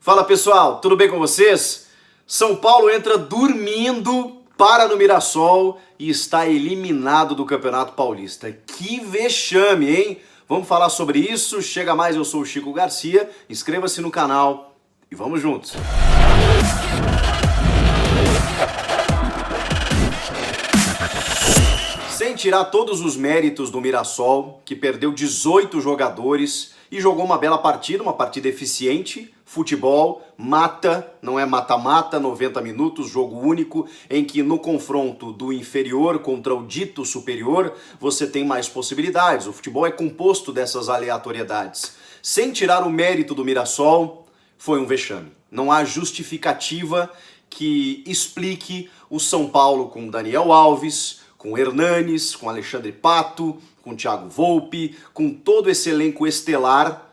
Fala pessoal, tudo bem com vocês? São Paulo entra dormindo, para no Mirassol e está eliminado do Campeonato Paulista. Que vexame, hein? Vamos falar sobre isso. Chega mais, eu sou o Chico Garcia. Inscreva-se no canal e vamos juntos. Sem tirar todos os méritos do Mirassol, que perdeu 18 jogadores e jogou uma bela partida, uma partida eficiente. Futebol, mata, não é mata-mata, 90 minutos, jogo único, em que no confronto do inferior contra o dito superior, você tem mais possibilidades. O futebol é composto dessas aleatoriedades. Sem tirar o mérito do Mirassol, foi um vexame. Não há justificativa que explique o São Paulo com Daniel Alves, com Hernanes, com Alexandre Pato, com Thiago Volpi, com todo esse elenco estelar,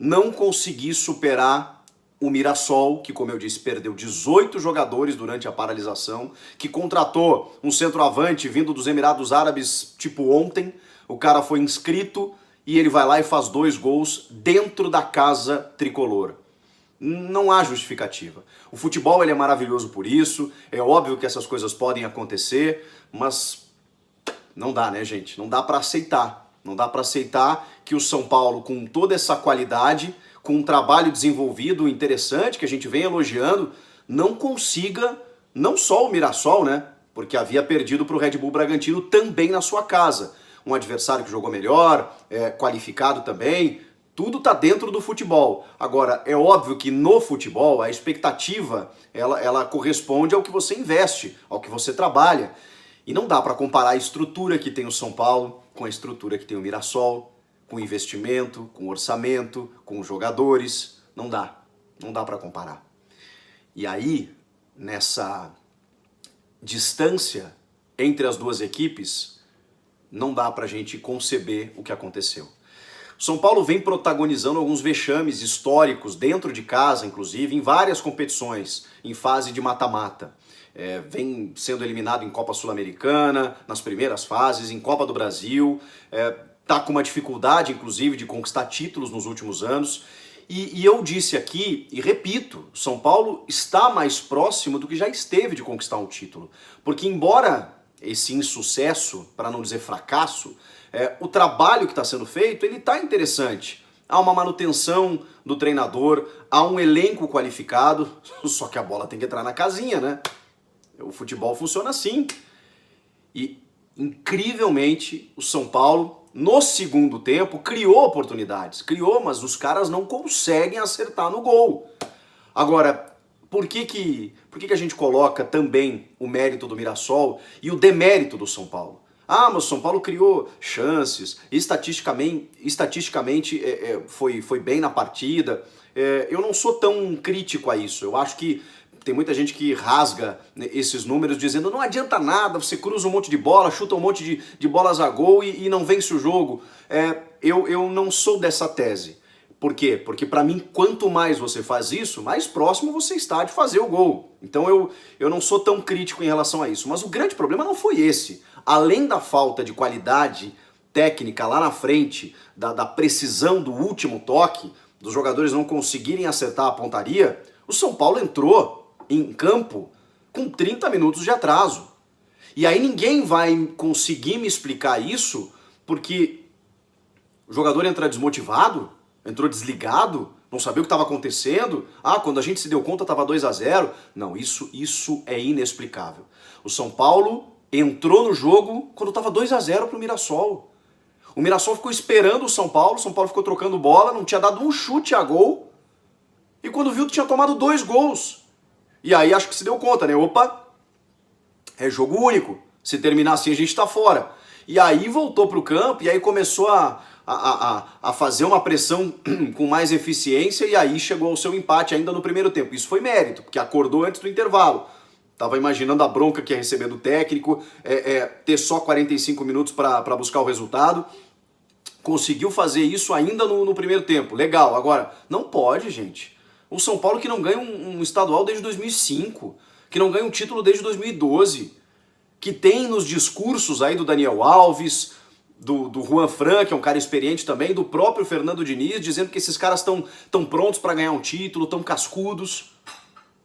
não conseguir superar o Mirassol, que, como eu disse, perdeu 18 jogadores durante a paralisação, que contratou um centroavante vindo dos Emirados Árabes tipo ontem. O cara foi inscrito e ele vai lá e faz 2 gols dentro da casa tricolor. Não há justificativa. O futebol ele é maravilhoso por isso, é óbvio que essas coisas podem acontecer, mas não dá, né, gente? Não dá para aceitar. Não dá para aceitar que o São Paulo, com toda essa qualidade, com um trabalho desenvolvido interessante, que a gente vem elogiando, não consiga, não só o Mirassol, né? Porque havia perdido para o Red Bull Bragantino também na sua casa. Um adversário que jogou melhor, qualificado também. Tudo tá dentro do futebol. Agora, é óbvio que no futebol a expectativa ela corresponde ao que você investe, ao que você trabalha. E não dá para comparar a estrutura que tem o São Paulo com a estrutura que tem o Mirassol, com investimento, com orçamento, com jogadores. Não dá. Não dá para comparar. E aí, nessa distância entre as duas equipes, não dá para a gente conceber o que aconteceu. O São Paulo vem protagonizando alguns vexames históricos dentro de casa, inclusive, em várias competições, em fase de mata-mata. Vem sendo eliminado em Copa Sul-Americana, nas primeiras fases, em Copa do Brasil, tá com uma dificuldade, inclusive, de conquistar títulos nos últimos anos. E eu disse aqui, e repito, São Paulo está mais próximo do que já esteve de conquistar um título. Porque embora esse insucesso, para não dizer fracasso, o trabalho que está sendo feito, ele está interessante. Há uma manutenção do treinador, há um elenco qualificado, só que a bola tem que entrar na casinha, né? O futebol funciona assim. E, incrivelmente, o São Paulo, no segundo tempo, criou oportunidades. Criou, mas os caras não conseguem acertar no gol. Agora, por que a gente coloca também o mérito do Mirassol e o demérito do São Paulo? Ah, mas o São Paulo criou chances, estatisticamente foi bem na partida. Eu não sou tão crítico a isso. Eu acho que tem muita gente que rasga esses números dizendo não adianta nada, você cruza um monte de bola, chuta um monte de bolas a gol e não vence o jogo. Eu não sou dessa tese. Por quê? Porque para mim, quanto mais você faz isso, mais próximo você está de fazer o gol. Então eu não sou tão crítico em relação a isso. Mas o grande problema não foi esse. Além da falta de qualidade técnica lá na frente, da precisão do último toque, dos jogadores não conseguirem acertar a pontaria, o São Paulo entrou em campo com 30 minutos de atraso. E aí ninguém vai conseguir me explicar isso, porque o jogador entra desmotivado, entrou desligado, não sabia o que estava acontecendo. Ah, quando a gente se deu conta estava 2-0. Não, isso é inexplicável. O São Paulo entrou no jogo quando estava 2-0 para o Mirassol. O Mirassol ficou esperando o São Paulo ficou trocando bola, não tinha dado um chute a gol, e quando viu tinha tomado 2 gols. E aí acho que se deu conta, né? Opa, é jogo único. Se terminar assim a gente tá fora. E aí voltou pro campo e aí começou a fazer uma pressão com mais eficiência e aí chegou ao seu empate ainda no primeiro tempo. Isso foi mérito, porque acordou antes do intervalo. Tava imaginando a bronca que ia receber do técnico, ter só 45 minutos para buscar o resultado. Conseguiu fazer isso ainda no primeiro tempo. Legal. Agora, não pode, gente. O São Paulo que não ganha um estadual desde 2005, que não ganha um título desde 2012, que tem nos discursos aí do Daniel Alves, do Juan Fran, que é um cara experiente também, do próprio Fernando Diniz, dizendo que esses caras estão prontos para ganhar um título, estão cascudos.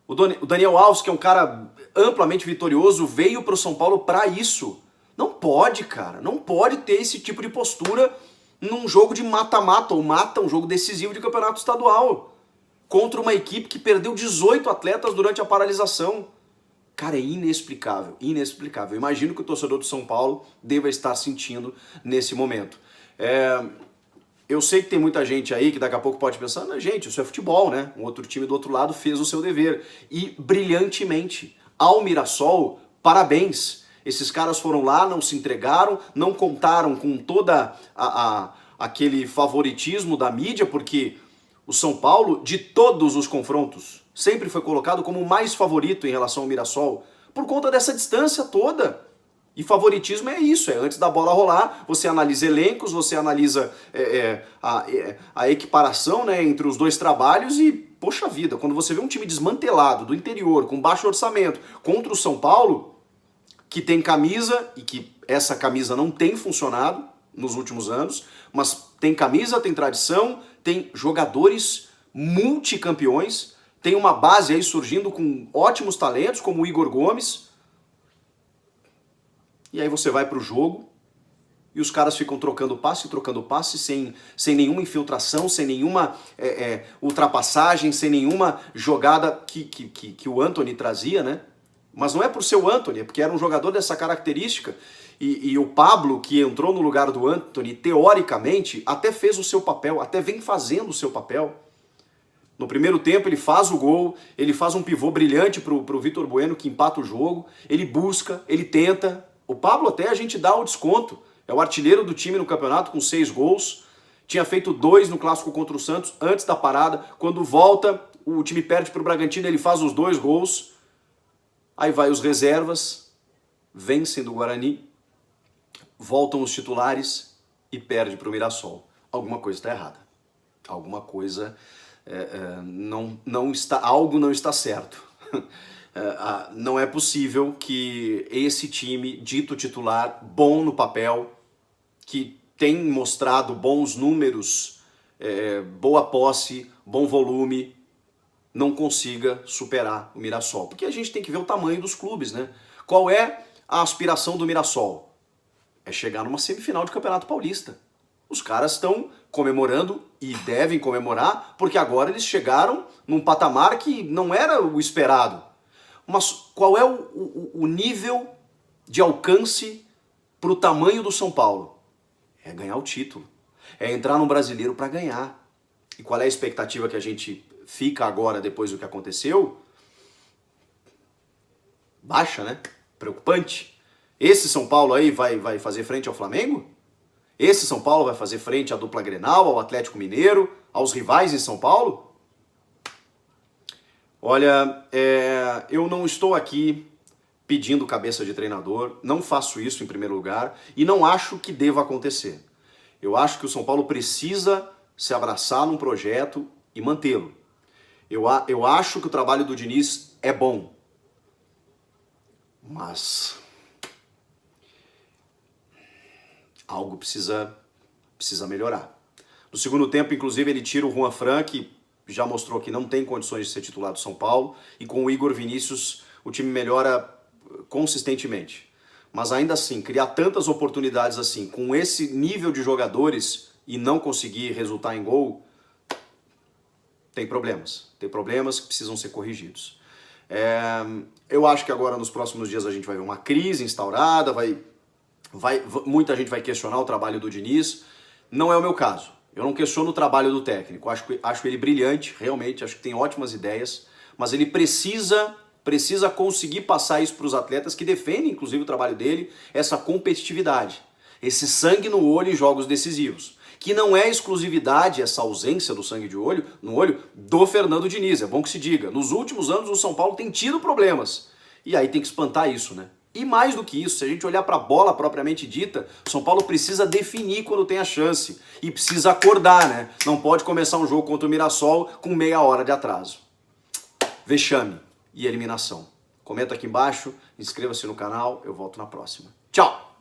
O Daniel Alves, que é um cara amplamente vitorioso, veio para o São Paulo para isso. Não pode, cara, não pode ter esse tipo de postura num jogo de mata-mata, ou mata, um jogo decisivo de campeonato estadual, contra uma equipe que perdeu 18 atletas durante a paralisação. Cara, é inexplicável, inexplicável. Imagino que o torcedor do São Paulo deva estar sentindo nesse momento. Eu sei que tem muita gente aí que daqui a pouco pode pensar, não, gente, isso é futebol, né? Um outro time do outro lado fez o seu dever. E brilhantemente. Ao Mirassol, parabéns. Esses caras foram lá, não se entregaram, não contaram com toda aquele favoritismo da mídia, porque o São Paulo, de todos os confrontos, sempre foi colocado como o mais favorito em relação ao Mirassol, por conta dessa distância toda. E favoritismo é isso, é antes da bola rolar, você analisa elencos, você analisa a equiparação, né, entre os dois trabalhos e, poxa vida, quando você vê um time desmantelado, do interior, com baixo orçamento, contra o São Paulo, que tem camisa, e que essa camisa não tem funcionado nos últimos anos, mas tem camisa, tem tradição, tem jogadores multicampeões, tem uma base aí surgindo com ótimos talentos, como o Igor Gomes. E aí você vai para o jogo e os caras ficam trocando passe, sem nenhuma infiltração, sem nenhuma ultrapassagem, sem nenhuma jogada que o Antony trazia, né? Mas não é por ser o Antony, é porque era um jogador dessa característica. E o Pablo, que entrou no lugar do Antony, teoricamente, até fez o seu papel, até vem fazendo o seu papel. No primeiro tempo ele faz o gol, ele faz um pivô brilhante pro Vitor Bueno, que empata o jogo, ele busca, ele tenta. O Pablo até a gente dá o desconto, é o artilheiro do time no campeonato com 6 gols, tinha feito 2 no clássico contra o Santos antes da parada, quando volta o time perde pro Bragantino, ele faz os 2 gols, aí vai os reservas, vencem do Guarani, voltam os titulares e perde pro Mirassol. Alguma coisa está errada, alguma coisa algo não está certo. Não é possível que esse time, dito titular, bom no papel, que tem mostrado bons números, boa posse, bom volume, não consiga superar o Mirassol. Porque a gente tem que ver o tamanho dos clubes, né? Qual é a aspiração do Mirassol? É chegar numa semifinal de Campeonato Paulista. Os caras estão comemorando e devem comemorar, porque agora eles chegaram num patamar que não era o esperado. Mas qual é o nível de alcance para o tamanho do São Paulo? É ganhar o título. É entrar no Brasileiro para ganhar. E qual é a expectativa que a gente fica agora depois do que aconteceu? Baixa, né? Preocupante. Esse São Paulo aí vai fazer frente ao Flamengo? Esse São Paulo vai fazer frente à dupla Grenal, ao Atlético Mineiro, aos rivais em São Paulo? Olha, eu não estou aqui pedindo cabeça de treinador, não faço isso em primeiro lugar e não acho que deva acontecer. Eu acho que o São Paulo precisa se abraçar num projeto e mantê-lo. Eu acho que o trabalho do Diniz é bom, mas algo precisa melhorar. No segundo tempo, inclusive, ele tira o Juan Fran, que já mostrou que não tem condições de ser titular do São Paulo, e com o Igor Vinícius o time melhora consistentemente. Mas ainda assim, criar tantas oportunidades assim, com esse nível de jogadores e não conseguir resultar em gol, tem problemas. Tem problemas que precisam ser corrigidos. Eu acho que agora nos próximos dias a gente vai ver uma crise instaurada, muita gente vai questionar o trabalho do Diniz. Não é o meu caso. Eu não questiono o trabalho do técnico. Acho ele brilhante, realmente, acho que tem ótimas ideias, mas ele precisa conseguir passar isso para os atletas que defendem, inclusive, o trabalho dele, essa competitividade, esse sangue no olho em jogos decisivos, que não é exclusividade, essa ausência do sangue no olho do Fernando Diniz, é bom que se diga. Nos últimos anos o São Paulo tem tido problemas, e aí tem que espantar isso, né? E mais do que isso, se a gente olhar para a bola propriamente dita, o São Paulo precisa definir quando tem a chance, e precisa acordar, né? Não pode começar um jogo contra o Mirassol com meia hora de atraso. Vexame e eliminação. Comenta aqui embaixo, inscreva-se no canal, eu volto na próxima. Tchau!